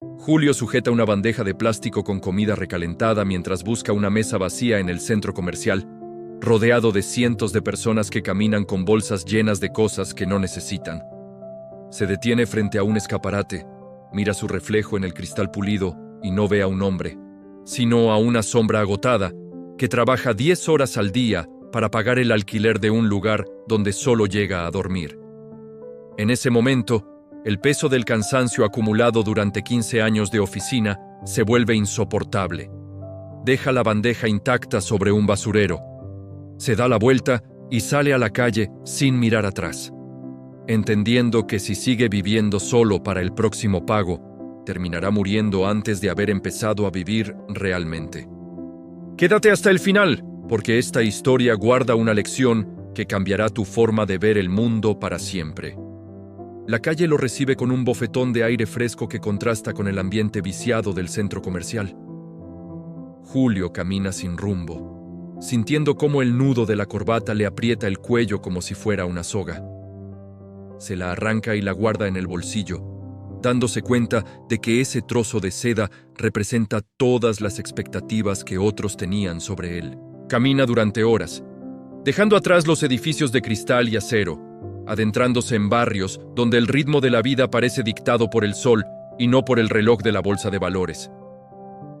Julio sujeta una bandeja de plástico con comida recalentada mientras busca una mesa vacía en el centro comercial, rodeado de cientos de personas que caminan con bolsas llenas de cosas que no necesitan. Se detiene frente a un escaparate, mira su reflejo en el cristal pulido y no ve a un hombre, sino a una sombra agotada que trabaja 10 horas al día para pagar el alquiler de un lugar donde solo llega a dormir. En ese momento, el peso del cansancio acumulado durante 15 años de oficina se vuelve insoportable. Deja la bandeja intacta sobre un basurero. Se da la vuelta y sale a la calle sin mirar atrás, entendiendo que si sigue viviendo solo para el próximo pago, terminará muriendo antes de haber empezado a vivir realmente. Quédate hasta el final, porque esta historia guarda una lección que cambiará tu forma de ver el mundo para siempre. La calle lo recibe con un bofetón de aire fresco que contrasta con el ambiente viciado del centro comercial. Julio camina sin rumbo, sintiendo cómo el nudo de la corbata le aprieta el cuello como si fuera una soga. Se la arranca y la guarda en el bolsillo, dándose cuenta de que ese trozo de seda representa todas las expectativas que otros tenían sobre él. Camina durante horas, dejando atrás los edificios de cristal y acero, adentrándose en barrios donde el ritmo de la vida parece dictado por el sol y no por el reloj de la bolsa de valores.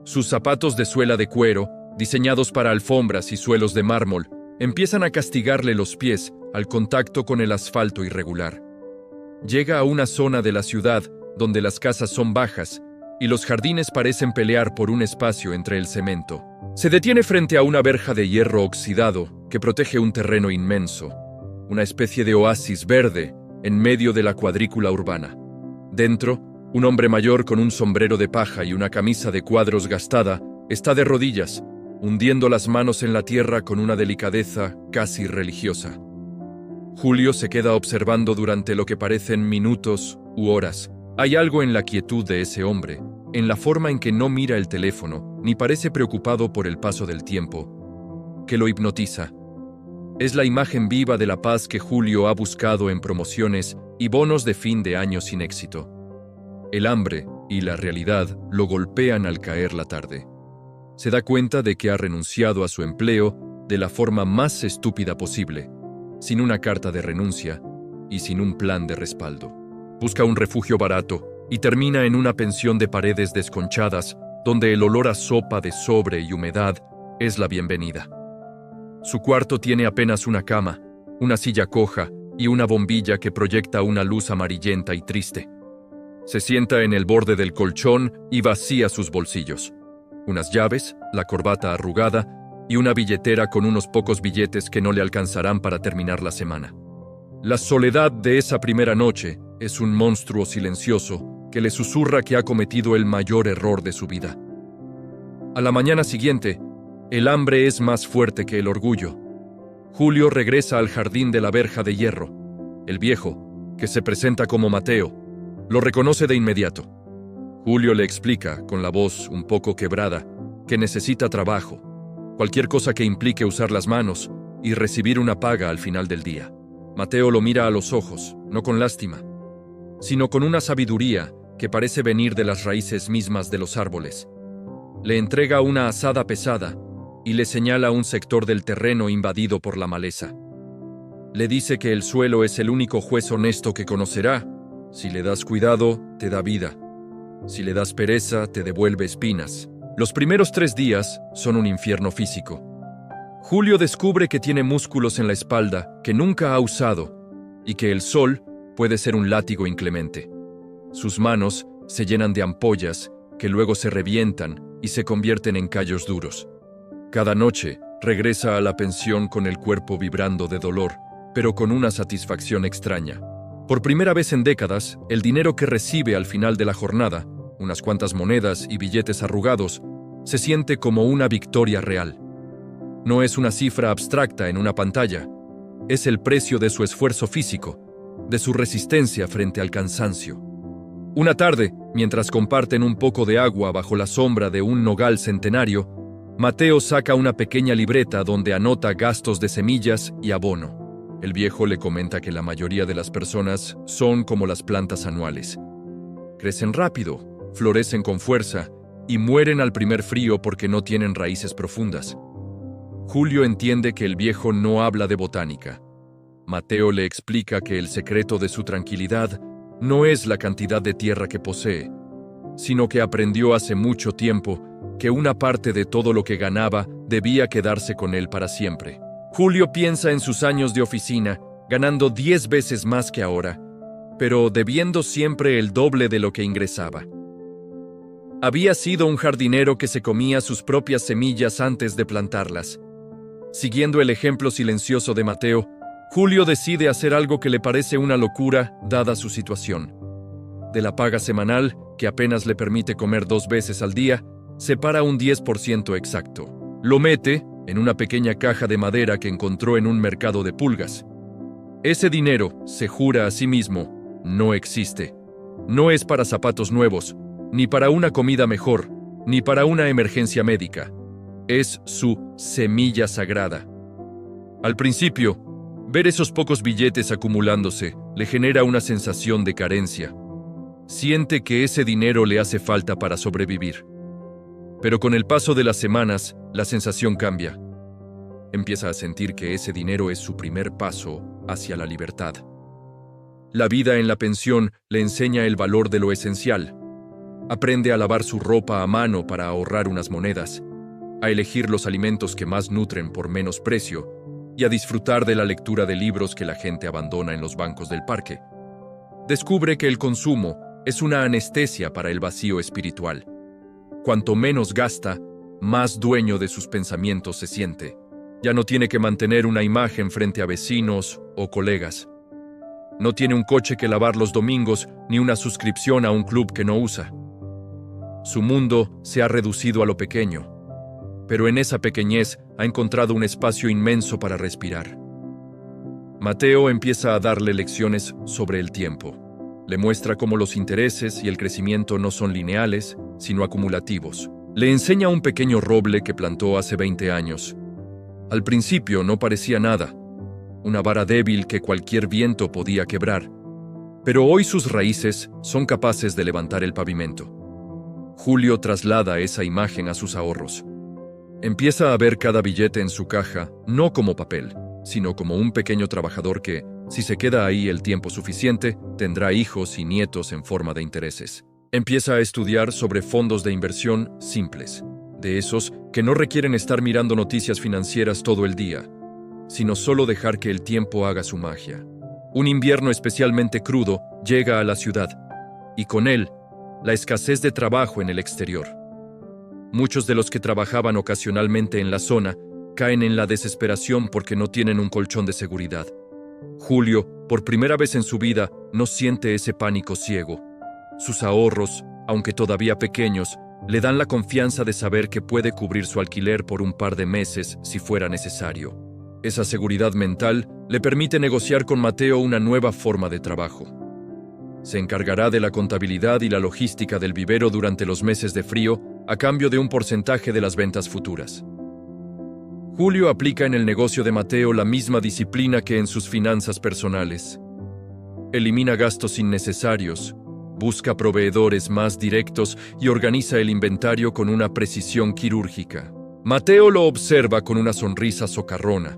Sus zapatos de suela de cuero, diseñados para alfombras y suelos de mármol, empiezan a castigarle los pies al contacto con el asfalto irregular. Llega a una zona de la ciudad donde las casas son bajas y los jardines parecen pelear por un espacio entre el cemento. Se detiene frente a una verja de hierro oxidado que protege un terreno inmenso, una especie de oasis verde en medio de la cuadrícula urbana. Dentro, un hombre mayor con un sombrero de paja y una camisa de cuadros gastada está de rodillas, hundiendo las manos en la tierra con una delicadeza casi religiosa. Julio se queda observando durante lo que parecen minutos u horas. Hay algo en la quietud de ese hombre, en la forma en que no mira el teléfono ni parece preocupado por el paso del tiempo, que lo hipnotiza. Es la imagen viva de la paz que Julio ha buscado en promociones y bonos de fin de año sin éxito. El hambre y la realidad lo golpean al caer la tarde. Se da cuenta de que ha renunciado a su empleo de la forma más estúpida posible, sin una carta de renuncia y sin un plan de respaldo. Busca un refugio barato y termina en una pensión de paredes desconchadas donde el olor a sopa de sobre y humedad es la bienvenida. Su cuarto tiene apenas una cama, una silla coja y una bombilla que proyecta una luz amarillenta y triste. Se sienta en el borde del colchón y vacía sus bolsillos. Unas llaves, la corbata arrugada y una billetera con unos pocos billetes que no le alcanzarán para terminar la semana. La soledad de esa primera noche es un monstruo silencioso que le susurra que ha cometido el mayor error de su vida. A la mañana siguiente, el hambre es más fuerte que el orgullo. Julio regresa al jardín de la verja de hierro. El viejo, que se presenta como Mateo, lo reconoce de inmediato. Julio le explica, con la voz un poco quebrada, que necesita trabajo, cualquier cosa que implique usar las manos y recibir una paga al final del día. Mateo lo mira a los ojos, no con lástima, sino con una sabiduría que parece venir de las raíces mismas de los árboles. Le entrega una azada pesada y le señala un sector del terreno invadido por la maleza. Le dice que el suelo es el único juez honesto que conocerá. Si le das cuidado, te da vida. Si le das pereza, te devuelve espinas. Los primeros 3 días son un infierno físico. Julio descubre que tiene músculos en la espalda que nunca ha usado y que el sol puede ser un látigo inclemente. Sus manos se llenan de ampollas que luego se revientan y se convierten en callos duros. Cada noche regresa a la pensión con el cuerpo vibrando de dolor, pero con una satisfacción extraña. Por primera vez en décadas, el dinero que recibe al final de la jornada, unas cuantas monedas y billetes arrugados, se siente como una victoria real. No es una cifra abstracta en una pantalla, es el precio de su esfuerzo físico, de su resistencia frente al cansancio. Una tarde, mientras comparten un poco de agua bajo la sombra de un nogal centenario, Mateo saca una pequeña libreta donde anota gastos de semillas y abono. El viejo le comenta que la mayoría de las personas son como las plantas anuales. Crecen rápido, florecen con fuerza y mueren al primer frío porque no tienen raíces profundas. Julio entiende que el viejo no habla de botánica. Mateo le explica que el secreto de su tranquilidad no es la cantidad de tierra que posee, sino que aprendió hace mucho tiempo que una parte de todo lo que ganaba debía quedarse con él para siempre. Julio piensa en sus años de oficina, ganando 10 veces más que ahora, pero debiendo siempre el doble de lo que ingresaba. Había sido un jardinero que se comía sus propias semillas antes de plantarlas. Siguiendo el ejemplo silencioso de Mateo, Julio decide hacer algo que le parece una locura dada su situación. De la paga semanal, que apenas le permite comer 2 veces al día, separa un 10% exacto. Lo mete en una pequeña caja de madera que encontró en un mercado de pulgas. Ese dinero, se jura a sí mismo, no existe. No es para zapatos nuevos, ni para una comida mejor, ni para una emergencia médica. Es su semilla sagrada. Al principio, ver esos pocos billetes acumulándose le genera una sensación de carencia. Siente que ese dinero le hace falta para sobrevivir. Pero con el paso de las semanas, la sensación cambia. Empieza a sentir que ese dinero es su primer paso hacia la libertad. La vida en la pensión le enseña el valor de lo esencial. Aprende a lavar su ropa a mano para ahorrar unas monedas, a elegir los alimentos que más nutren por menos precio y a disfrutar de la lectura de libros que la gente abandona en los bancos del parque. Descubre que el consumo es una anestesia para el vacío espiritual. Cuanto menos gasta, más dueño de sus pensamientos se siente. Ya no tiene que mantener una imagen frente a vecinos o colegas. No tiene un coche que lavar los domingos ni una suscripción a un club que no usa. Su mundo se ha reducido a lo pequeño, pero en esa pequeñez ha encontrado un espacio inmenso para respirar. Mateo empieza a darle lecciones sobre el tiempo. Le muestra cómo los intereses y el crecimiento no son lineales, sino acumulativos. Le enseña un pequeño roble que plantó hace 20 años. Al principio no parecía nada, una vara débil que cualquier viento podía quebrar, pero hoy sus raíces son capaces de levantar el pavimento. Julio traslada esa imagen a sus ahorros. Empieza a ver cada billete en su caja no como papel, sino como un pequeño trabajador que, si se queda ahí el tiempo suficiente, tendrá hijos y nietos en forma de intereses. Empieza a estudiar sobre fondos de inversión simples, de esos que no requieren estar mirando noticias financieras todo el día, sino solo dejar que el tiempo haga su magia. Un invierno especialmente crudo llega a la ciudad, y con él, la escasez de trabajo en el exterior. Muchos de los que trabajaban ocasionalmente en la zona caen en la desesperación porque no tienen un colchón de seguridad. Julio, por primera vez en su vida, no siente ese pánico ciego. Sus ahorros, aunque todavía pequeños, le dan la confianza de saber que puede cubrir su alquiler por un par de meses si fuera necesario. Esa seguridad mental le permite negociar con Mateo una nueva forma de trabajo. Se encargará de la contabilidad y la logística del vivero durante los meses de frío a cambio de un porcentaje de las ventas futuras. Julio aplica en el negocio de Mateo la misma disciplina que en sus finanzas personales. Elimina gastos innecesarios, busca proveedores más directos y organiza el inventario con una precisión quirúrgica. Mateo lo observa con una sonrisa socarrona,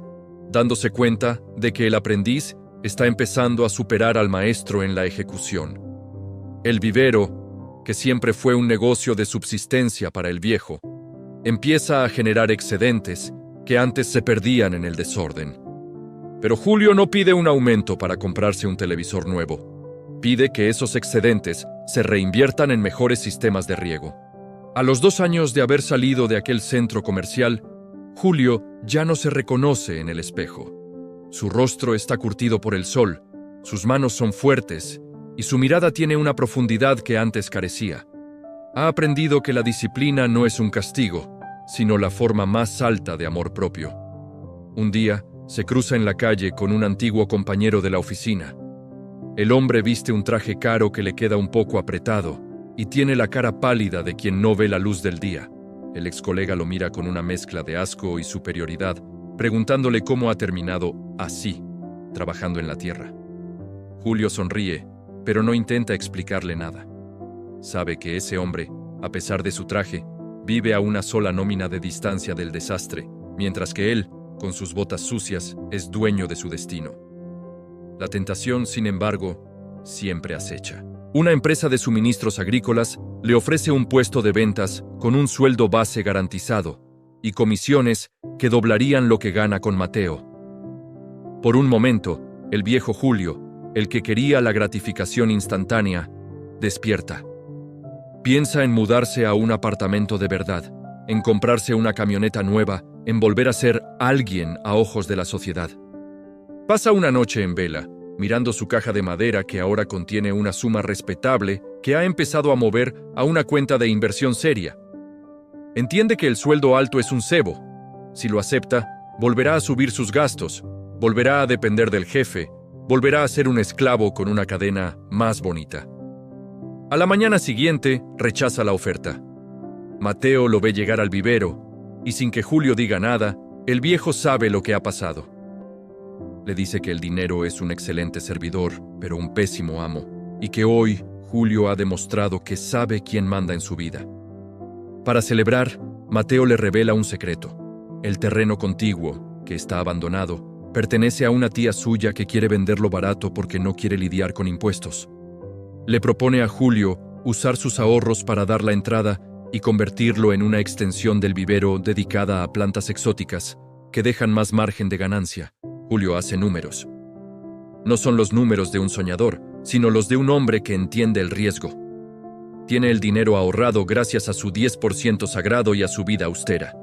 dándose cuenta de que el aprendiz está empezando a superar al maestro en la ejecución. El vivero, que siempre fue un negocio de subsistencia para el viejo, empieza a generar excedentes que antes se perdían en el desorden. Pero Julio no pide un aumento para comprarse un televisor nuevo. Pide que esos excedentes se reinviertan en mejores sistemas de riego. A los 2 años de haber salido de aquel centro comercial, Julio ya no se reconoce en el espejo. Su rostro está curtido por el sol, sus manos son fuertes y su mirada tiene una profundidad que antes carecía. Ha aprendido que la disciplina no es un castigo, sino la forma más alta de amor propio. Un día, se cruza en la calle con un antiguo compañero de la oficina. El hombre viste un traje caro que le queda un poco apretado y tiene la cara pálida de quien no ve la luz del día. El ex colega lo mira con una mezcla de asco y superioridad, preguntándole cómo ha terminado así, trabajando en la tierra. Julio sonríe, pero no intenta explicarle nada. sabe que ese hombre, a pesar de su traje, vive a una sola nómina de distancia del desastre, mientras que él, con sus botas sucias, es dueño de su destino. La tentación, sin embargo, siempre acecha. Una empresa de suministros agrícolas le ofrece un puesto de ventas con un sueldo base garantizado y comisiones que doblarían lo que gana con Mateo. Por un momento, el viejo Julio, el que quería la gratificación instantánea, despierta. Piensa en mudarse a un apartamento de verdad, en comprarse una camioneta nueva, en volver a ser alguien a ojos de la sociedad. Pasa una noche en vela, mirando su caja de madera que ahora contiene una suma respetable que ha empezado a mover a una cuenta de inversión seria. Entiende que el sueldo alto es un cebo. Si lo acepta, volverá a subir sus gastos, volverá a depender del jefe, volverá a ser un esclavo con una cadena más bonita. A la mañana siguiente, rechaza la oferta. Mateo lo ve llegar al vivero, y sin que Julio diga nada, el viejo sabe lo que ha pasado. Le dice que el dinero es un excelente servidor, pero un pésimo amo, y que hoy Julio ha demostrado que sabe quién manda en su vida. Para celebrar, Mateo le revela un secreto. El terreno contiguo, que está abandonado, pertenece a una tía suya que quiere venderlo barato porque no quiere lidiar con impuestos. Le propone a Julio usar sus ahorros para dar la entrada y convertirlo en una extensión del vivero dedicada a plantas exóticas que dejan más margen de ganancia. Julio hace números. No son los números de un soñador, sino los de un hombre que entiende el riesgo. Tiene el dinero ahorrado gracias a su 10% sagrado y a su vida austera.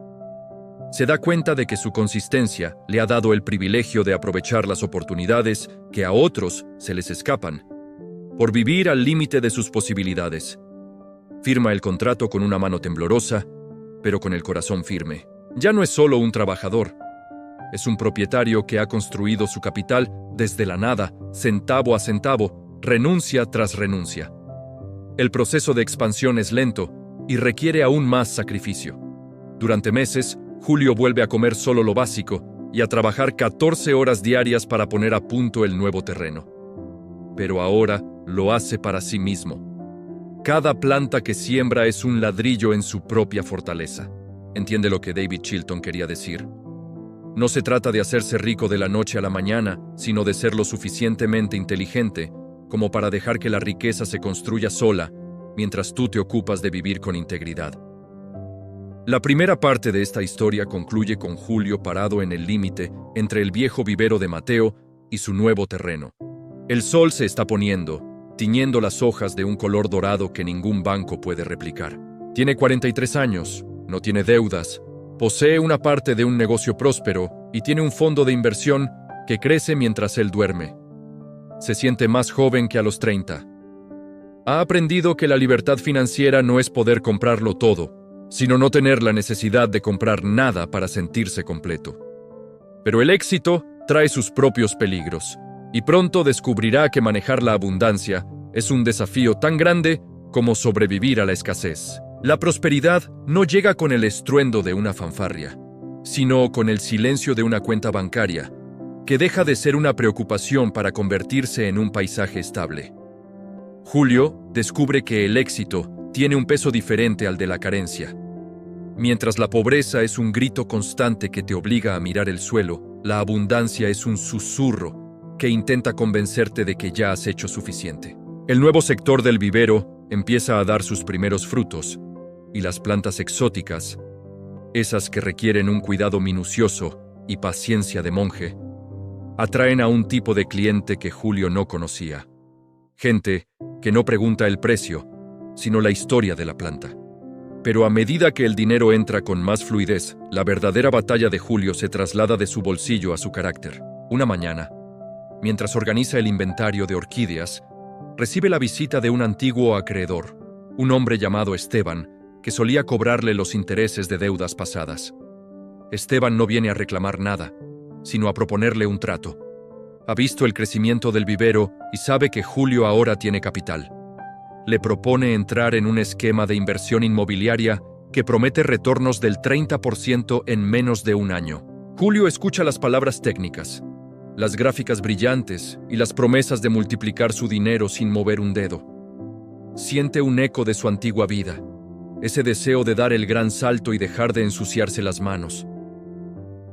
Se da cuenta de que su consistencia le ha dado el privilegio de aprovechar las oportunidades que a otros se les escapan, por vivir al límite de sus posibilidades. Firma el contrato con una mano temblorosa, pero con el corazón firme. Ya no es solo un trabajador, es un propietario que ha construido su capital desde la nada, centavo a centavo, renuncia tras renuncia. El proceso de expansión es lento y requiere aún más sacrificio. Durante meses, Julio vuelve a comer solo lo básico y a trabajar 14 horas diarias para poner a punto el nuevo terreno. Pero ahora lo hace para sí mismo. Cada planta que siembra es un ladrillo en su propia fortaleza. Entiende lo que David Chilton quería decir. No se trata de hacerse rico de la noche a la mañana, sino de ser lo suficientemente inteligente como para dejar que la riqueza se construya sola, mientras tú te ocupas de vivir con integridad. La primera parte de esta historia concluye con Julio parado en el límite entre el viejo vivero de Mateo y su nuevo terreno. El sol se está poniendo, tiñendo las hojas de un color dorado que ningún banco puede replicar. Tiene 43 años, no tiene deudas, posee una parte de un negocio próspero y tiene un fondo de inversión que crece mientras él duerme. Se siente más joven que a los 30. Ha aprendido que la libertad financiera no es poder comprarlo todo, sino no tener la necesidad de comprar nada para sentirse completo. Pero el éxito trae sus propios peligros, y pronto descubrirá que manejar la abundancia es un desafío tan grande como sobrevivir a la escasez. La prosperidad no llega con el estruendo de una fanfarria, sino con el silencio de una cuenta bancaria, que deja de ser una preocupación para convertirse en un paisaje estable. Julio descubre que el éxito tiene un peso diferente al de la carencia. Mientras la pobreza es un grito constante que te obliga a mirar el suelo, la abundancia es un susurro que intenta convencerte de que ya has hecho suficiente. El nuevo sector del vivero empieza a dar sus primeros frutos, y las plantas exóticas, esas que requieren un cuidado minucioso y paciencia de monje, atraen a un tipo de cliente que Julio no conocía. Gente que no pregunta el precio, sino la historia de la planta. Pero a medida que el dinero entra con más fluidez, la verdadera batalla de Julio se traslada de su bolsillo a su carácter. Una mañana, mientras organiza el inventario de orquídeas, recibe la visita de un antiguo acreedor, un hombre llamado Esteban, que solía cobrarle los intereses de deudas pasadas. Esteban no viene a reclamar nada, sino a proponerle un trato. Ha visto el crecimiento del vivero y sabe que Julio ahora tiene capital. Le propone entrar en un esquema de inversión inmobiliaria que promete retornos del 30% en menos de un año. Julio escucha las palabras técnicas, las gráficas brillantes y las promesas de multiplicar su dinero sin mover un dedo. siente un eco de su antigua vida, ese deseo de dar el gran salto y dejar de ensuciarse las manos.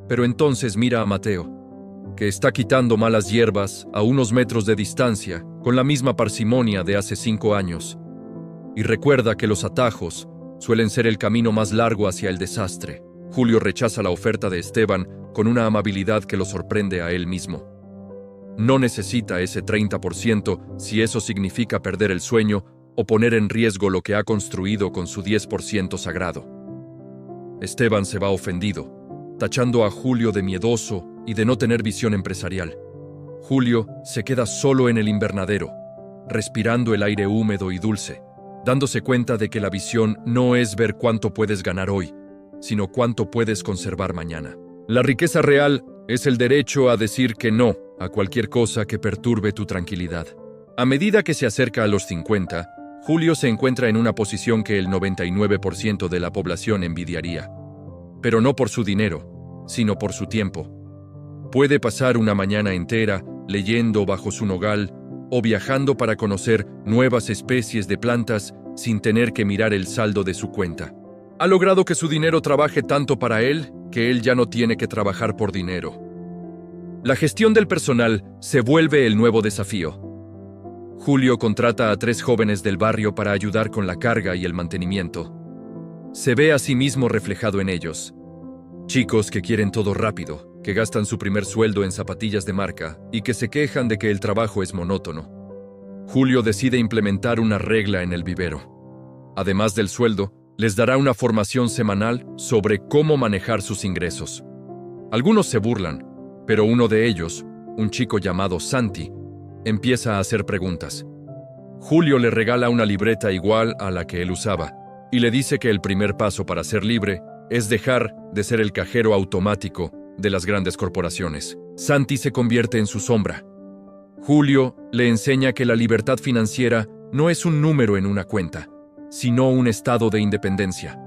Pero entonces mira a Mateo, que está quitando malas hierbas a unos metros de distancia, con la misma parsimonia de hace 5 años, y recuerda que los atajos suelen ser el camino más largo hacia el desastre. Julio rechaza la oferta de Esteban con una amabilidad que lo sorprende a él mismo. No necesita ese 30% si eso significa perder el sueño o poner en riesgo lo que ha construido con su 10% sagrado. Esteban se va ofendido, tachando a Julio de miedoso y de no tener visión empresarial. Julio se queda solo en el invernadero, respirando el aire húmedo y dulce, dándose cuenta de que la visión no es ver cuánto puedes ganar hoy, sino cuánto puedes conservar mañana. La riqueza real es el derecho a decir que no a cualquier cosa que perturbe tu tranquilidad. A medida que se acerca a los 50, Julio se encuentra en una posición que el 99% de la población envidiaría. Pero no por su dinero, sino por su tiempo. Puede pasar una mañana entera leyendo bajo su nogal o viajando para conocer nuevas especies de plantas sin tener que mirar el saldo de su cuenta. Ha logrado que su dinero trabaje tanto para él que él ya no tiene que trabajar por dinero. La gestión del personal se vuelve el nuevo desafío. Julio contrata a 3 jóvenes del barrio para ayudar con la carga y el mantenimiento. Se ve a sí mismo reflejado en ellos. Chicos que quieren todo rápido, que gastan su primer sueldo en zapatillas de marca y que se quejan de que el trabajo es monótono. Julio decide implementar una regla en el vivero. Además del sueldo, les dará una formación semanal sobre cómo manejar sus ingresos. Algunos se burlan, pero uno de ellos, un chico llamado Santi, empieza a hacer preguntas. Julio le regala una libreta igual a la que él usaba y le dice que el primer paso para ser libre es dejar de ser el cajero automático de las grandes corporaciones. Santi se convierte en su sombra. Julio le enseña que la libertad financiera no es un número en una cuenta, sino un estado de independencia.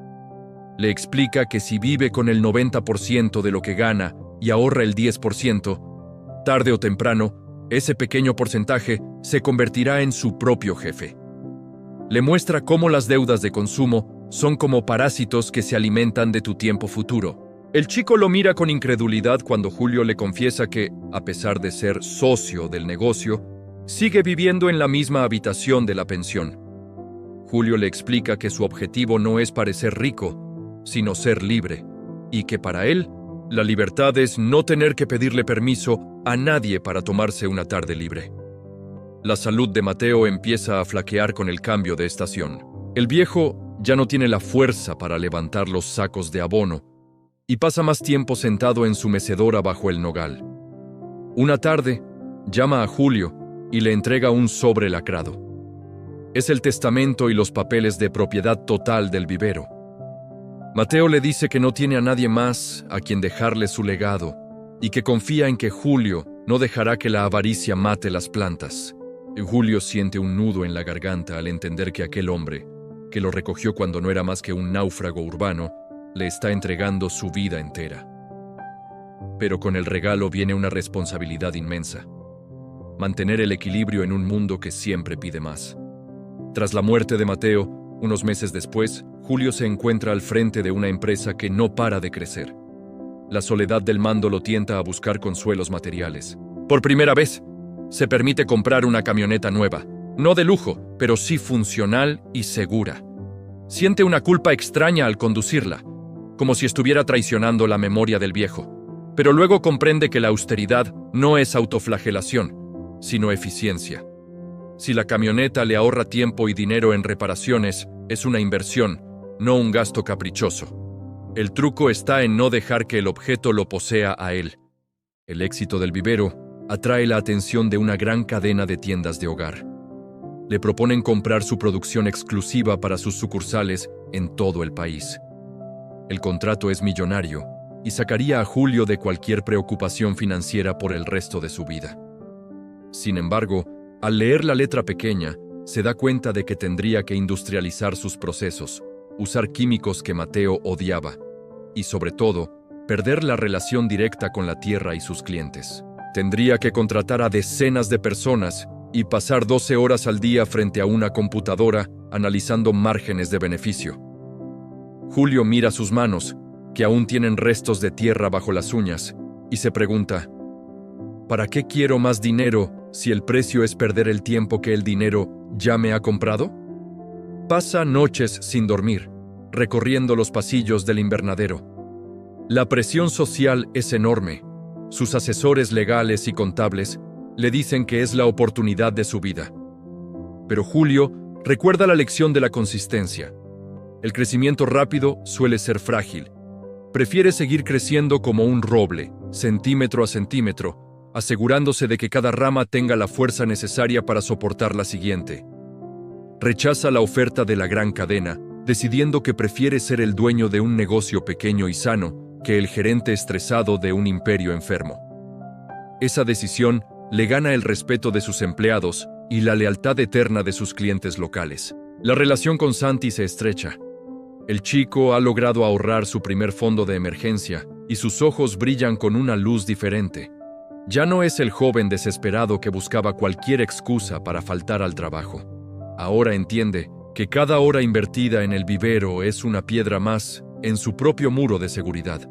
Le explica que si vive con el 90% de lo que gana y ahorra el 10%, tarde o temprano, ese pequeño porcentaje se convertirá en su propio jefe. Le muestra cómo las deudas de consumo son como parásitos que se alimentan de tu tiempo futuro. El chico lo mira con incredulidad cuando Julio le confiesa que, a pesar de ser socio del negocio, sigue viviendo en la misma habitación de la pensión. Julio le explica que su objetivo no es parecer rico, sino ser libre, y que para él, la libertad es no tener que pedirle permiso a nadie para tomarse una tarde libre. La salud de Mateo empieza a flaquear con el cambio de estación. El viejo ya no tiene la fuerza para levantar los sacos de abono y pasa más tiempo sentado en su mecedora bajo el nogal. Una tarde, llama a Julio y le entrega un sobre lacrado. Es el testamento y los papeles de propiedad total del vivero. Mateo le dice que no tiene a nadie más a quien dejarle su legado y que confía en que Julio no dejará que la avaricia mate las plantas. Julio siente un nudo en la garganta al entender que aquel hombre, que lo recogió cuando no era más que un náufrago urbano, le está entregando su vida entera. Pero con el regalo viene una responsabilidad inmensa: mantener el equilibrio en un mundo que siempre pide más. Tras la muerte de Mateo, unos meses después, Julio se encuentra al frente de una empresa que no para de crecer. La soledad del mando lo tienta a buscar consuelos materiales. Por primera vez, se permite comprar una camioneta nueva, no de lujo, pero sí funcional y segura. Siente una culpa extraña al conducirla, como si estuviera traicionando la memoria del viejo. Pero luego comprende que la austeridad no es autoflagelación, sino eficiencia. Si la camioneta le ahorra tiempo y dinero en reparaciones, es una inversión, no un gasto caprichoso. El truco está en no dejar que el objeto lo posea a él. El éxito del vivero atrae la atención de una gran cadena de tiendas de hogar. Le proponen comprar su producción exclusiva para sus sucursales en todo el país. El contrato es millonario y sacaría a Julio de cualquier preocupación financiera por el resto de su vida. Sin embargo, al leer la letra pequeña, se da cuenta de que tendría que industrializar sus procesos, usar químicos que Mateo odiaba y, sobre todo, perder la relación directa con la tierra y sus clientes. Tendría que contratar a decenas de personas y pasar 12 horas al día frente a una computadora analizando márgenes de beneficio. Julio mira sus manos, que aún tienen restos de tierra bajo las uñas, y se pregunta, ¿para qué quiero más dinero si el precio es perder el tiempo que el dinero ya me ha comprado? Pasa noches sin dormir, recorriendo los pasillos del invernadero. La presión social es enorme. Sus asesores legales y contables le dicen que es la oportunidad de su vida. Pero Julio recuerda la lección de la consistencia. El crecimiento rápido suele ser frágil. Prefiere seguir creciendo como un roble, centímetro a centímetro, asegurándose de que cada rama tenga la fuerza necesaria para soportar la siguiente. Rechaza la oferta de la gran cadena, decidiendo que prefiere ser el dueño de un negocio pequeño y sano que el gerente estresado de un imperio enfermo. Esa decisión le gana el respeto de sus empleados y la lealtad eterna de sus clientes locales. La relación con Santi se estrecha. El chico ha logrado ahorrar su primer fondo de emergencia y sus ojos brillan con una luz diferente. Ya no es el joven desesperado que buscaba cualquier excusa para faltar al trabajo. Ahora entiende que cada hora invertida en el vivero es una piedra más en su propio muro de seguridad.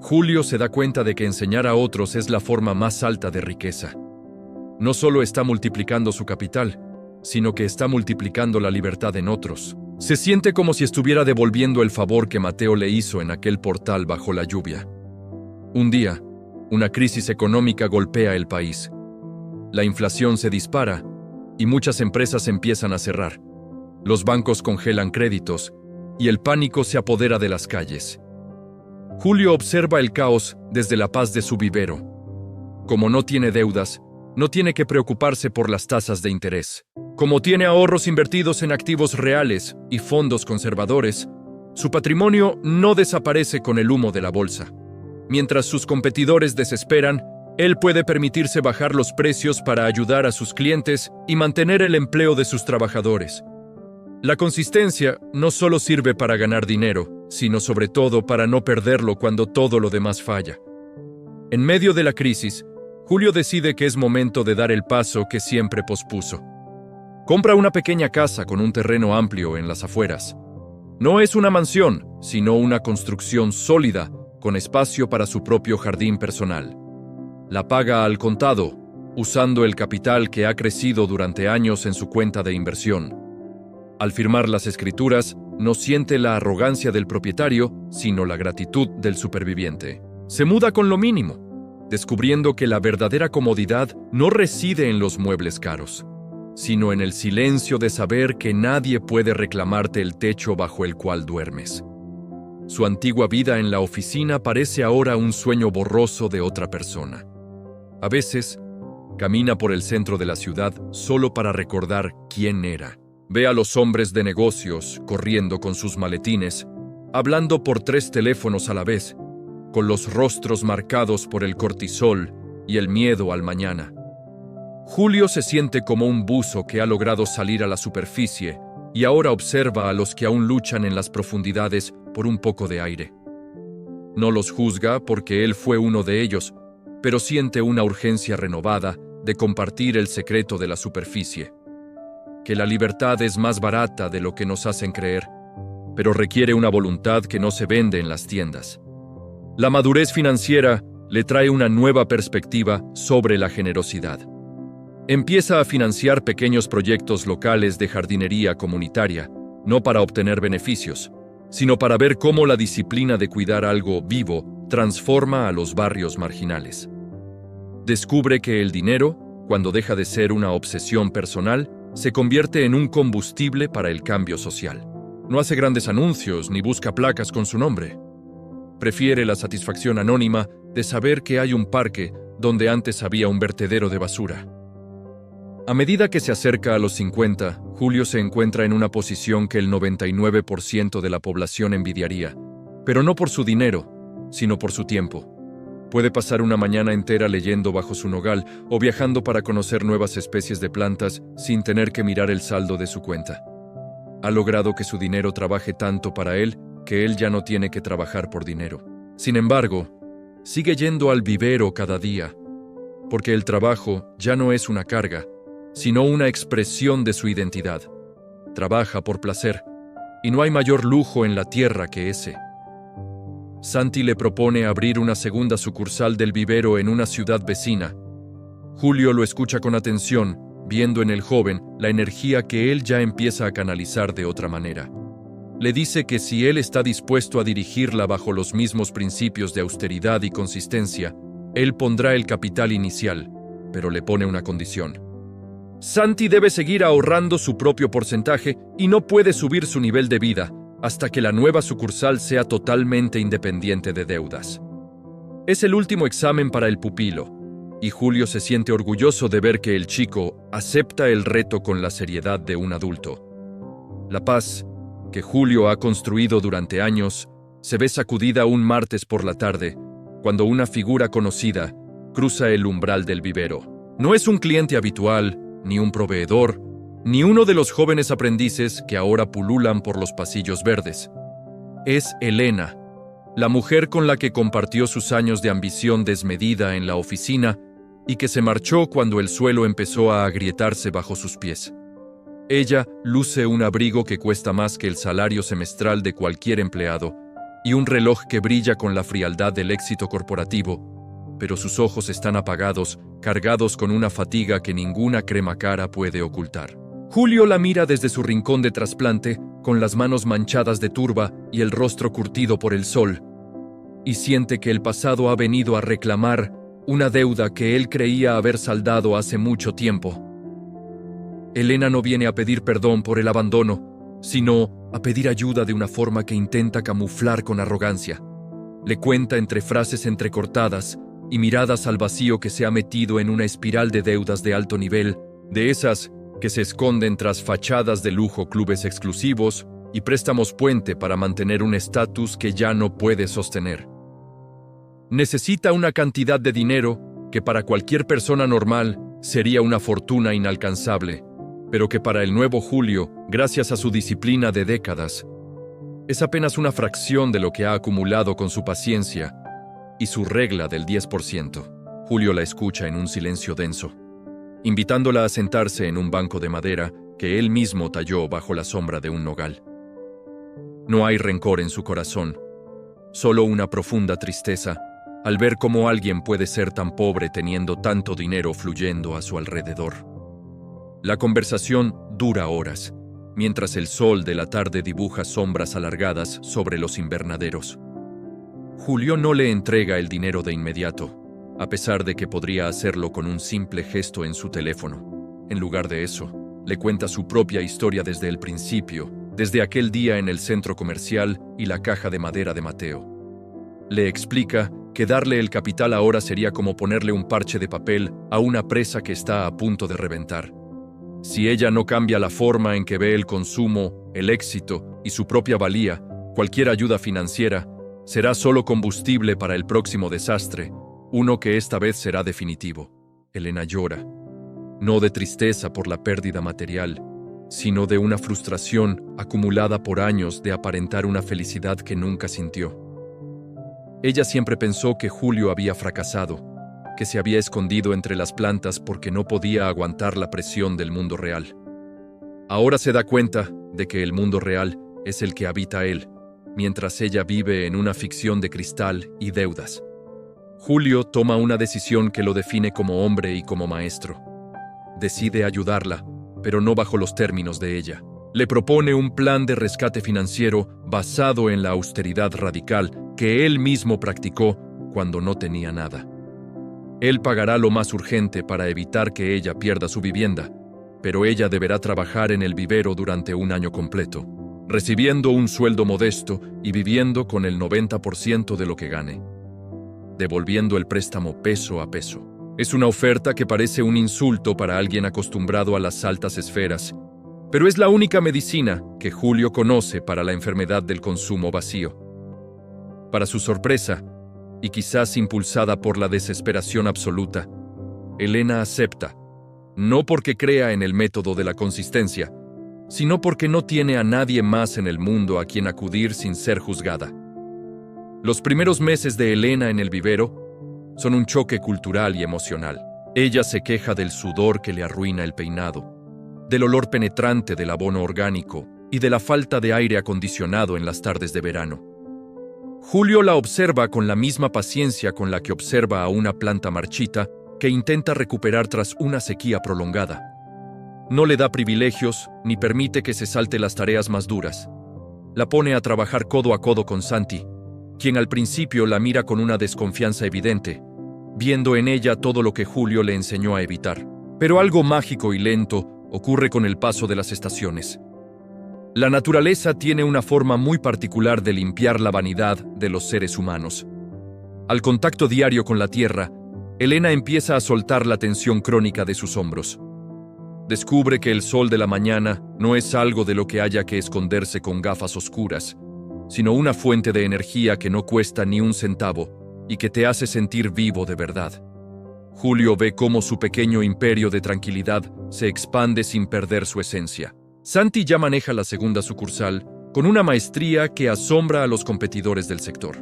Julio se da cuenta de que enseñar a otros es la forma más alta de riqueza. No solo está multiplicando su capital, sino que está multiplicando la libertad en otros. Se siente como si estuviera devolviendo el favor que Mateo le hizo en aquel portal bajo la lluvia. Un día, una crisis económica golpea el país. La inflación se dispara y muchas empresas empiezan a cerrar. Los bancos congelan créditos y el pánico se apodera de las calles. Julio observa el caos desde la paz de su vivero. Como no tiene deudas, no tiene que preocuparse por las tasas de interés. Como tiene ahorros invertidos en activos reales y fondos conservadores, su patrimonio no desaparece con el humo de la bolsa. Mientras sus competidores desesperan, él puede permitirse bajar los precios para ayudar a sus clientes y mantener el empleo de sus trabajadores. La consistencia no solo sirve para ganar dinero, sino sobre todo para no perderlo cuando todo lo demás falla. En medio de la crisis, Julio decide que es momento de dar el paso que siempre pospuso. Compra una pequeña casa con un terreno amplio en las afueras. No es una mansión, sino una construcción sólida, con espacio para su propio jardín personal. La paga al contado, usando el capital que ha crecido durante años en su cuenta de inversión. Al firmar las escrituras, no siente la arrogancia del propietario, sino la gratitud del superviviente. Se muda con lo mínimo, descubriendo que la verdadera comodidad no reside en los muebles caros, sino en el silencio de saber que nadie puede reclamarte el techo bajo el cual duermes. Su antigua vida en la oficina parece ahora un sueño borroso de otra persona. A veces, camina por el centro de la ciudad solo para recordar quién era. Ve a los hombres de negocios corriendo con sus maletines, hablando por 3 teléfonos a la vez, con los rostros marcados por el cortisol y el miedo al mañana. Julio se siente como un buzo que ha logrado salir a la superficie y ahora observa a los que aún luchan en las profundidades por un poco de aire. No los juzga porque él fue uno de ellos, pero siente una urgencia renovada de compartir el secreto de la superficie. Que la libertad es más barata de lo que nos hacen creer, pero requiere una voluntad que no se vende en las tiendas. La madurez financiera le trae una nueva perspectiva sobre la generosidad. Empieza a financiar pequeños proyectos locales de jardinería comunitaria, no para obtener beneficios, sino para ver cómo la disciplina de cuidar algo vivo transforma a los barrios marginales. Descubre que el dinero, cuando deja de ser una obsesión personal, se convierte en un combustible para el cambio social. No hace grandes anuncios ni busca placas con su nombre. Prefiere la satisfacción anónima de saber que hay un parque donde antes había un vertedero de basura. A medida que se acerca a los 50, Julio se encuentra en una posición que el 99% de la población envidiaría, pero no por su dinero, sino por su tiempo. Puede pasar una mañana entera leyendo bajo su nogal o viajando para conocer nuevas especies de plantas sin tener que mirar el saldo de su cuenta. Ha logrado que su dinero trabaje tanto para él que él ya no tiene que trabajar por dinero. Sin embargo, sigue yendo al vivero cada día, porque el trabajo ya no es una carga, sino una expresión de su identidad. Trabaja por placer, y no hay mayor lujo en la tierra que ese. Santi le propone abrir una segunda sucursal del vivero en una ciudad vecina. Julio lo escucha con atención, viendo en el joven la energía que él ya empieza a canalizar de otra manera. Le dice que si él está dispuesto a dirigirla bajo los mismos principios de austeridad y consistencia, él pondrá el capital inicial, pero le pone una condición. Santi debe seguir ahorrando su propio porcentaje y no puede subir su nivel de vida hasta que la nueva sucursal sea totalmente independiente de deudas. Es el último examen para el pupilo, y Julio se siente orgulloso de ver que el chico acepta el reto con la seriedad de un adulto. La paz, que Julio ha construido durante años, se ve sacudida un martes por la tarde, cuando una figura conocida cruza el umbral del vivero. No es un cliente habitual, ni un proveedor, ni uno de los jóvenes aprendices que ahora pululan por los pasillos verdes. Es Elena, la mujer con la que compartió sus años de ambición desmedida en la oficina y que se marchó cuando el suelo empezó a agrietarse bajo sus pies. Ella luce un abrigo que cuesta más que el salario semestral de cualquier empleado y un reloj que brilla con la frialdad del éxito corporativo, pero sus ojos están apagados, cargados con una fatiga que ninguna crema cara puede ocultar. Julio la mira desde su rincón de trasplante, con las manos manchadas de turba y el rostro curtido por el sol, y siente que el pasado ha venido a reclamar una deuda que él creía haber saldado hace mucho tiempo. Elena no viene a pedir perdón por el abandono, sino a pedir ayuda de una forma que intenta camuflar con arrogancia. Le cuenta entre frases entrecortadas y miradas al vacío que se ha metido en una espiral de deudas de alto nivel, de esas que se esconden tras fachadas de lujo, clubes exclusivos y préstamos puente para mantener un estatus que ya no puede sostener. Necesita una cantidad de dinero que para cualquier persona normal sería una fortuna inalcanzable, pero que para el nuevo Julio, gracias a su disciplina de décadas, es apenas una fracción de lo que ha acumulado con su paciencia y su regla del 10%. Julio la escucha en un silencio denso, invitándola a sentarse en un banco de madera que él mismo talló bajo la sombra de un nogal. No hay rencor en su corazón, solo una profunda tristeza al ver cómo alguien puede ser tan pobre teniendo tanto dinero fluyendo a su alrededor. La conversación dura horas, mientras el sol de la tarde dibuja sombras alargadas sobre los invernaderos. Julio no le entrega el dinero de inmediato, a pesar de que podría hacerlo con un simple gesto en su teléfono. En lugar de eso, le cuenta su propia historia desde el principio, desde aquel día en el centro comercial y la caja de madera de Mateo. Le explica que darle el capital ahora sería como ponerle un parche de papel a una presa que está a punto de reventar. Si ella no cambia la forma en que ve el consumo, el éxito y su propia valía, cualquier ayuda financiera será solo combustible para el próximo desastre, uno que esta vez será definitivo. Elena llora, no de tristeza por la pérdida material, sino de una frustración acumulada por años de aparentar una felicidad que nunca sintió. Ella siempre pensó que Julio había fracasado, que se había escondido entre las plantas porque no podía aguantar la presión del mundo real. Ahora se da cuenta de que el mundo real es el que habita él, mientras ella vive en una ficción de cristal y deudas. Julio toma una decisión que lo define como hombre y como maestro. Decide ayudarla, pero no bajo los términos de ella. Le propone un plan de rescate financiero basado en la austeridad radical que él mismo practicó cuando no tenía nada. Él pagará lo más urgente para evitar que ella pierda su vivienda, pero ella deberá trabajar en el vivero durante un año completo, recibiendo un sueldo modesto y viviendo con el 90% de lo que gane, devolviendo el préstamo peso a peso. Es una oferta que parece un insulto para alguien acostumbrado a las altas esferas, pero es la única medicina que Julio conoce para la enfermedad del consumo vacío. Para su sorpresa, y quizás impulsada por la desesperación absoluta, Elena acepta, no porque crea en el método de la consistencia, sino porque no tiene a nadie más en el mundo a quien acudir sin ser juzgada. Los primeros meses de Elena en el vivero son un choque cultural y emocional. Ella se queja del sudor que le arruina el peinado, del olor penetrante del abono orgánico y de la falta de aire acondicionado en las tardes de verano. Julio la observa con la misma paciencia con la que observa a una planta marchita que intenta recuperar tras una sequía prolongada. No le da privilegios ni permite que se salte las tareas más duras. La pone a trabajar codo a codo con Santi, quien al principio la mira con una desconfianza evidente, viendo en ella todo lo que Julio le enseñó a evitar. Pero algo mágico y lento ocurre con el paso de las estaciones. La naturaleza tiene una forma muy particular de limpiar la vanidad de los seres humanos. Al contacto diario con la tierra, Elena empieza a soltar la tensión crónica de sus hombros. Descubre que el sol de la mañana no es algo de lo que haya que esconderse con gafas oscuras, sino una fuente de energía que no cuesta ni un centavo y que te hace sentir vivo de verdad. Julio ve cómo su pequeño imperio de tranquilidad se expande sin perder su esencia. Santi ya maneja la segunda sucursal con una maestría que asombra a los competidores del sector.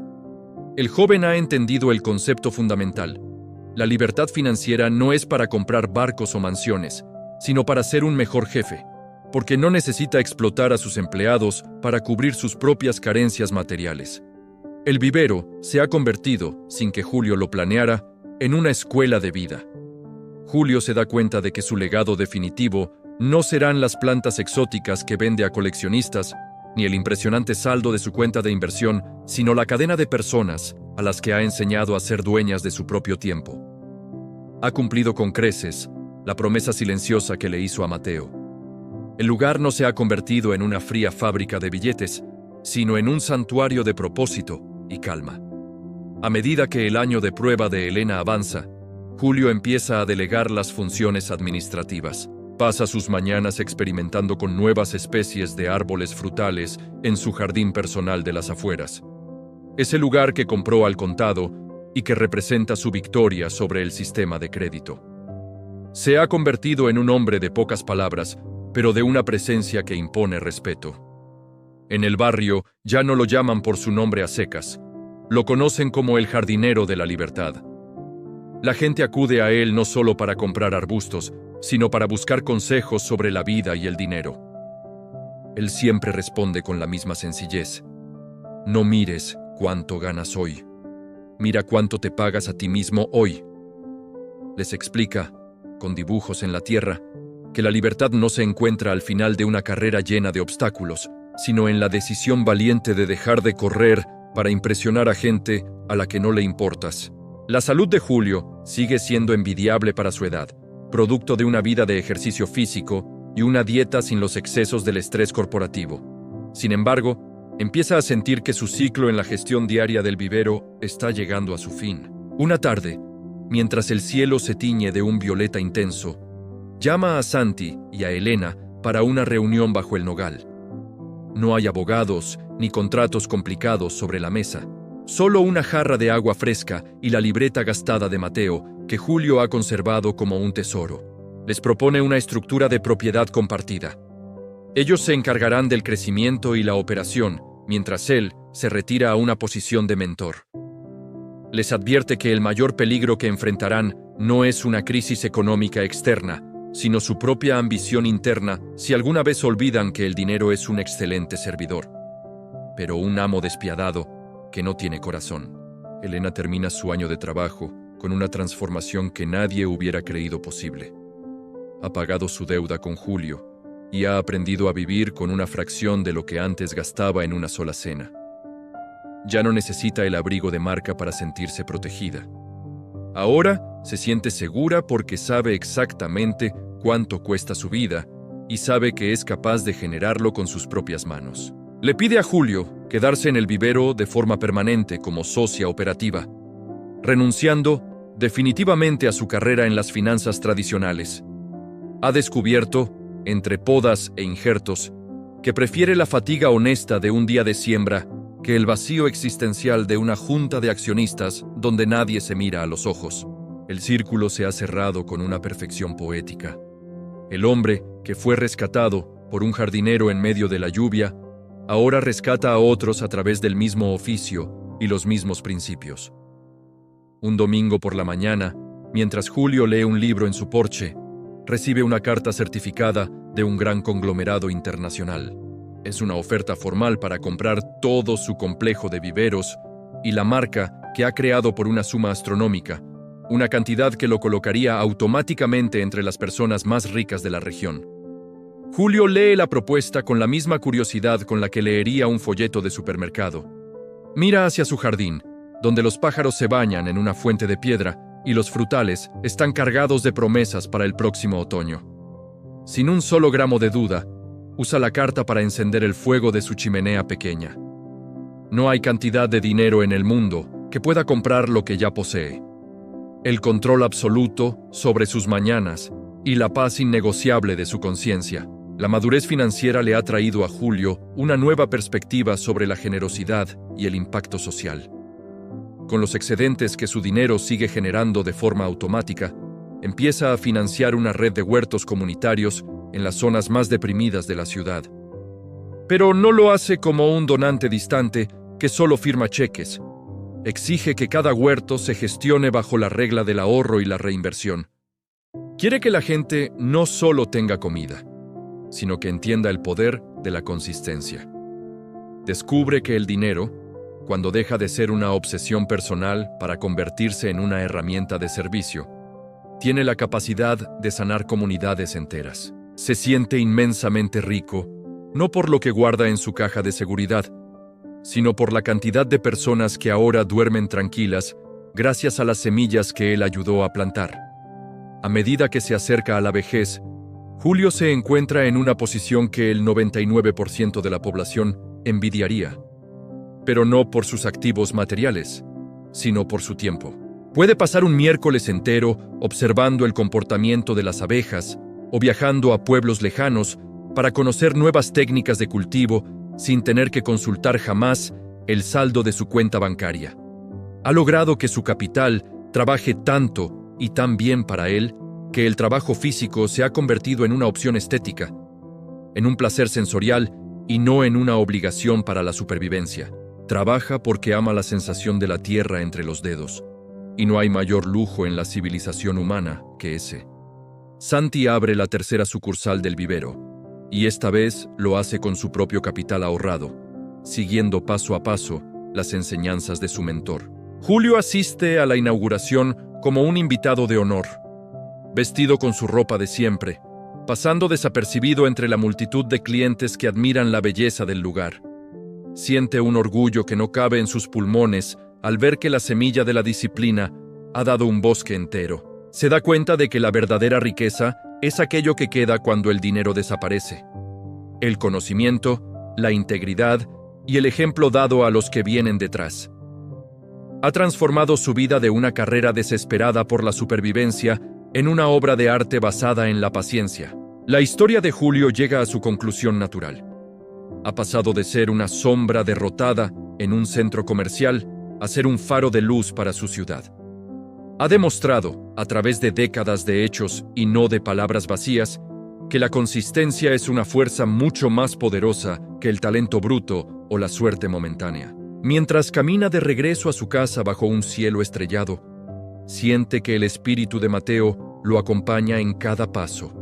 El joven ha entendido el concepto fundamental. La libertad financiera no es para comprar barcos o mansiones, sino para ser un mejor jefe, porque no necesita explotar a sus empleados para cubrir sus propias carencias materiales. El vivero se ha convertido, sin que Julio lo planeara, en una escuela de vida. Julio se da cuenta de que su legado definitivo no serán las plantas exóticas que vende a coleccionistas, ni el impresionante saldo de su cuenta de inversión, sino la cadena de personas a las que ha enseñado a ser dueñas de su propio tiempo. Ha cumplido con creces la promesa silenciosa que le hizo a Mateo. El lugar no se ha convertido en una fría fábrica de billetes, sino en un santuario de propósito y calma. A medida que el año de prueba de Elena avanza, Julio empieza a delegar las funciones administrativas. Pasa sus mañanas experimentando con nuevas especies de árboles frutales en su jardín personal de las afueras. Es el lugar que compró al contado y que representa su victoria sobre el sistema de crédito. Se ha convertido en un hombre de pocas palabras, pero de una presencia que impone respeto. En el barrio ya no lo llaman por su nombre a secas. Lo conocen como el jardinero de la libertad. La gente acude a él no solo para comprar arbustos, sino para buscar consejos sobre la vida y el dinero. Él siempre responde con la misma sencillez. No mires cuánto ganas hoy. Mira cuánto te pagas a ti mismo hoy. Les explica, con dibujos en la tierra, que la libertad no se encuentra al final de una carrera llena de obstáculos, sino en la decisión valiente de dejar de correr para impresionar a gente a la que no le importas. La salud de Julio sigue siendo envidiable para su edad, producto de una vida de ejercicio físico y una dieta sin los excesos del estrés corporativo. Sin embargo, empieza a sentir que su ciclo en la gestión diaria del vivero está llegando a su fin. Una tarde, mientras el cielo se tiñe de un violeta intenso, llama a Santi y a Elena para una reunión bajo el nogal. No hay abogados ni contratos complicados sobre la mesa, solo una jarra de agua fresca y la libreta gastada de Mateo que Julio ha conservado como un tesoro. Les propone una estructura de propiedad compartida. Ellos se encargarán del crecimiento y la operación, mientras él se retira a una posición de mentor. Les advierte que el mayor peligro que enfrentarán no es una crisis económica externa, sino su propia ambición interna si alguna vez olvidan que el dinero es un excelente servidor, pero un amo despiadado que no tiene corazón. Elena termina su año de trabajo con una transformación que nadie hubiera creído posible. Ha pagado su deuda con Julio y ha aprendido a vivir con una fracción de lo que antes gastaba en una sola cena. Ya no necesita el abrigo de marca para sentirse protegida. Ahora se siente segura porque sabe exactamente cuánto cuesta su vida y sabe que es capaz de generarlo con sus propias manos. Le pide a Julio quedarse en el vivero de forma permanente como socia operativa, renunciando definitivamente a su carrera en las finanzas tradicionales. Ha descubierto, entre podas e injertos, que prefiere la fatiga honesta de un día de siembra que el vacío existencial de una junta de accionistas donde nadie se mira a los ojos. El círculo se ha cerrado con una perfección poética. El hombre, que fue rescatado por un jardinero en medio de la lluvia, ahora rescata a otros a través del mismo oficio y los mismos principios. Un domingo por la mañana, Mientras Julio lee un libro en su porche, recibe una carta certificada de un gran conglomerado internacional. Es una oferta formal para comprar todo su complejo de viveros y la marca que ha creado por una suma astronómica, una cantidad que lo colocaría automáticamente entre las personas más ricas de la región. Julio lee la propuesta con la misma curiosidad con la que leería un folleto de supermercado. Mira hacia su jardín, donde los pájaros se bañan en una fuente de piedra y los frutales están cargados de promesas para el próximo otoño. Sin un solo gramo de duda, usa la carta para encender el fuego de su chimenea pequeña. No hay cantidad de dinero en el mundo que pueda comprar lo que ya posee. El control absoluto sobre sus mañanas y la paz innegociable de su conciencia. La madurez financiera le ha traído a Julio una nueva perspectiva sobre la generosidad y el impacto social. Con los excedentes que su dinero sigue generando de forma automática, empieza a financiar una red de huertos comunitarios en las zonas más deprimidas de la ciudad. Pero no lo hace como un donante distante que solo firma cheques. Exige que cada huerto se gestione bajo la regla del ahorro y la reinversión. Quiere que la gente no solo tenga comida, sino que entienda el poder de la consistencia. Descubre que el dinero, cuando deja de ser una obsesión personal para convertirse en una herramienta de servicio, tiene la capacidad de sanar comunidades enteras. Se siente inmensamente rico, no por lo que guarda en su caja de seguridad, sino por la cantidad de personas que ahora duermen tranquilas gracias a las semillas que él ayudó a plantar. A medida que se acerca a la vejez, Julio se encuentra en una posición que el 99% de la población envidiaría, pero no por sus activos materiales, sino por su tiempo. Puede pasar un miércoles entero observando el comportamiento de las abejas o viajando a pueblos lejanos para conocer nuevas técnicas de cultivo sin tener que consultar jamás el saldo de su cuenta bancaria. Ha logrado que su capital trabaje tanto y tan bien para él que el trabajo físico se ha convertido en una opción estética, en un placer sensorial y no en una obligación para la supervivencia. Trabaja porque ama la sensación de la tierra entre los dedos, y no hay mayor lujo en la civilización humana que ese. Santi abre la tercera sucursal del vivero, y esta vez lo hace con su propio capital ahorrado, siguiendo paso a paso las enseñanzas de su mentor. Julio asiste a la inauguración como un invitado de honor, vestido con su ropa de siempre, pasando desapercibido entre la multitud de clientes que admiran la belleza del lugar. Siente un orgullo que no cabe en sus pulmones al ver que la semilla de la disciplina ha dado un bosque entero. Se da cuenta de que la verdadera riqueza es aquello que queda cuando el dinero desaparece. El conocimiento, la integridad y el ejemplo dado a los que vienen detrás. Ha transformado su vida de una carrera desesperada por la supervivencia en una obra de arte basada en la paciencia. La historia de Julio llega a su conclusión natural. Ha pasado de ser una sombra derrotada en un centro comercial a ser un faro de luz para su ciudad. Ha demostrado, a través de décadas de hechos y no de palabras vacías, que la consistencia es una fuerza mucho más poderosa que el talento bruto o la suerte momentánea. Mientras camina de regreso a su casa bajo un cielo estrellado, siente que el espíritu de Mateo lo acompaña en cada paso.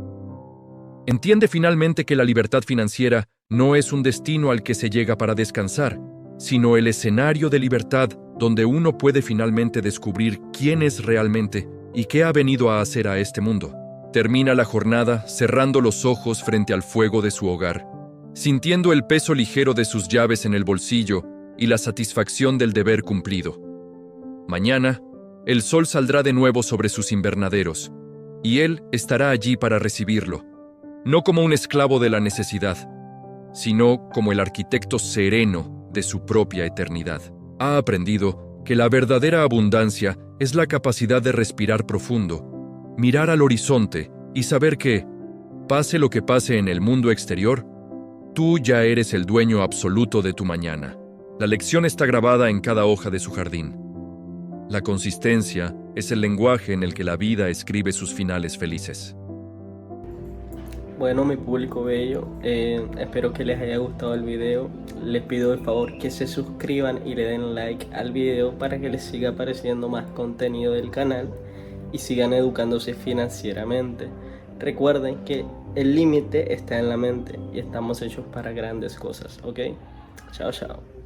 Entiende finalmente que la libertad financiera no es un destino al que se llega para descansar, sino el escenario de libertad donde uno puede finalmente descubrir quién es realmente y qué ha venido a hacer a este mundo. Termina la jornada cerrando los ojos frente al fuego de su hogar, sintiendo el peso ligero de sus llaves en el bolsillo y la satisfacción del deber cumplido. Mañana, el sol saldrá de nuevo sobre sus invernaderos, y él estará allí para recibirlo, no como un esclavo de la necesidad, sino como el arquitecto sereno de su propia eternidad. Ha aprendido que la verdadera abundancia es la capacidad de respirar profundo, mirar al horizonte y saber que, pase lo que pase en el mundo exterior, tú ya eres el dueño absoluto de tu mañana. La lección está grabada en cada hoja de su jardín. La consistencia es el lenguaje en el que la vida escribe sus finales felices. Bueno, mi público bello, espero que les haya gustado el video. Les pido de favor que se suscriban y le den like al video para que les siga apareciendo más contenido del canal. y sigan educándose financieramente. Recuerden que el límite está en la mente y estamos hechos para grandes cosas, ¿ok? Chao, chao.